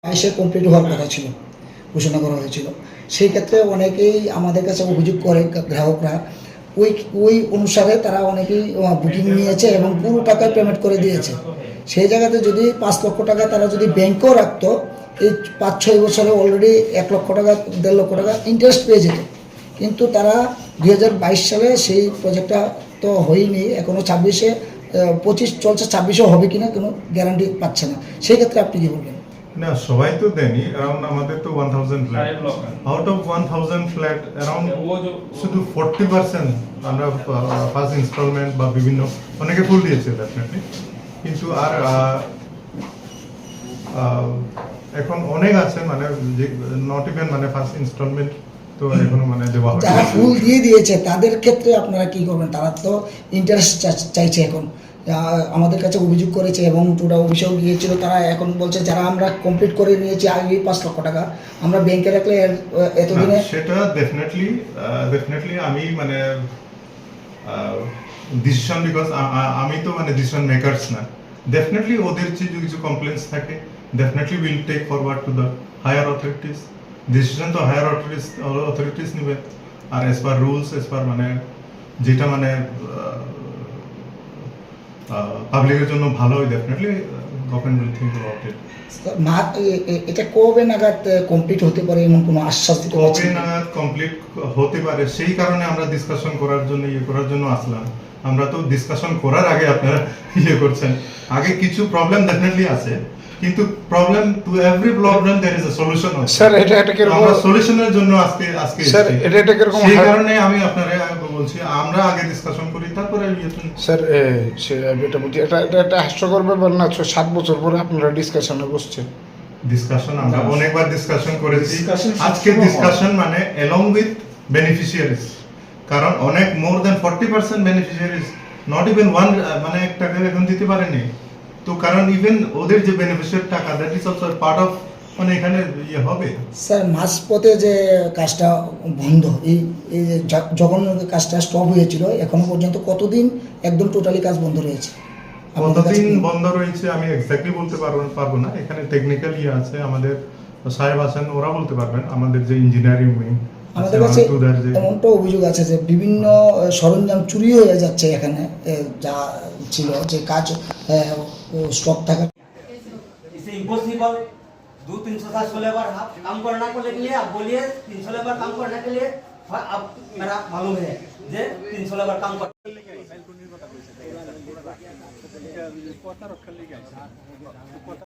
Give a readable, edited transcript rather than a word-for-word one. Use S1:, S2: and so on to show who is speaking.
S1: 22-এ complete হওয়ার কথা ছিল, ঘোষণা করা হয়েছিল। সেই ক্ষেত্রে অনেকেই আমাদের কাছে অভিযোগ করে গ্রাহকরা ওই ওই অনুসারে তারা অনেকেই বুকিং নিয়েছে এবং পুরো টাকা পেমেন্ট করে দিয়েছে। সেই জায়গাতে যদি 5 লক্ষ টাকা তারা যদি ব্যাংকেও রাখতো, এই 5-6 বছরে অলরেডি 1 লক্ষ টাকা 1.5 লক্ষ টাকা ইন্টারেস্ট পেয়ে যেত। কিন্তু তারা 2022 সালে সেই প্রজেক্টটা তো হয়নি, এখনও 26-এ 25 চলছে, 26-এও হবে কিনা কোনো গ্যারান্টি পাচ্ছে না। সেই ক্ষেত্রে আপনি কি বলবেন?
S2: না, সবাই তো দেয়নি। অ্যারাউন্ড আমাদের তো 1000 flat, out of 1000 flat around শুধু 40% আমরা ফার্স্ট ইনস্টলমেন্ট বা বিভিন্ন অনেকে ফুল দিয়েছে ডেফিনেটলি। কিন্তু আর এখন অনেক আছে মানে নট ইভেন মানে ফার্স্ট ইনস্টলমেন্ট তো এখনো মানে দেওয়া হয়।
S1: যারা ফুল দিয়ে দিয়েছে তাদের ক্ষেত্রে আপনারা কি করবেন? তারা তো ইন্টারেস্ট চাইছে এখন, আমাদের কাছে অভিযোগ করেছে এবং ওরা অফিসেও গিয়েছিল। তারা এখন বলছে যারা আমরা কমপ্লিট করে নিয়েছি আগে 5 লক্ষ টাকা আমরা ব্যাংকে রাখলে এতদিনে
S2: সেটা ডেফিনেটলি আমি মানে ডিসিশন, বিকজ আমি তো মানে ডিসিশন মেকারস না। ডেফিনেটলি ওদের যে কিছু কমপ্লেন্টস থাকে definitely will take forward to the higher authorities. Decision তো হায়ার অথরিটিস নেবে। আর as per rules, as per মানে যেটা মানে পাবলিকের জন্য ভালো, definitely government will think about it.
S1: এটা কবে নাগাদ কমপ্লিট হতে পারে এমন কোনো আশ্বাস দিতে পারছেন?
S2: কবে নাগাদ কমপ্লিট হতে পারে সেই কারণে আমরা ডিসকাশন করার জন্য আসলাম। আমরা তো ডিসকাশন করার আগে আপনারা করছেন। আগে কিছু প্রবলেম ডেফিনেটলি আছে, কিন্তু problem to every problem there is a solution.
S3: Sir এটা কি
S2: আমরা সলিউশনের জন্য আজকে
S3: স্যার এটা কি রকম?
S2: সেই কারণে আমি আপনারা বলছি আমরা আগে ডিসকাশন করি তারপরে
S3: স্যার এটা বলছি এটা হাস্যকর ব্যাপার না? 7 বছর পরে আপনারা ডিসকাশনে বসছেন।
S2: ডিসকাশন আমরা অনেকবার ডিসকাশন করেছি। আজকে ডিসকাশন মানে along with beneficiaries, কারণ অনেক more than 40% beneficiaries not even one মানে 1 টাকা এখন দিতে পারেনি। তো কারণ ইভেন ওদের যে বেনিফিশিয়ারি টাকা that is also part of মানে এখানে হবে।
S1: স্যার মাঝপথে যে কাজটা বন্ধ, এই যখন কাজটা স্টপ হয়েছিল এখনো পর্যন্ত কতদিন একদম টোটালি কাজ বন্ধ রয়েছে?
S2: কতদিন বন্ধ রয়েছে আমি এক্স্যাক্টলি বলতে পারবো না। এখানে টেকনিক্যাল আছে, আমাদের সাহেব আছেন, ওরা বলতে পারবেন। আমাদের যে ইঞ্জিনিয়ারিং উইং,
S1: আমাদের কাছে এমনটা অভিযোগ আছে যে বিভিন্ন সরঞ্জাম চুরি হয়ে যাচ্ছে এখানে, যা ছিল যে কাজ স্টক থাকা।
S4: इसे इम्पॉसिबल 200-300 लेबर काम करना को लेके लिए आप बोलिए 300 लेबर काम करने के लिए अब मेरा मालूम है जे 300 लेबर काम कर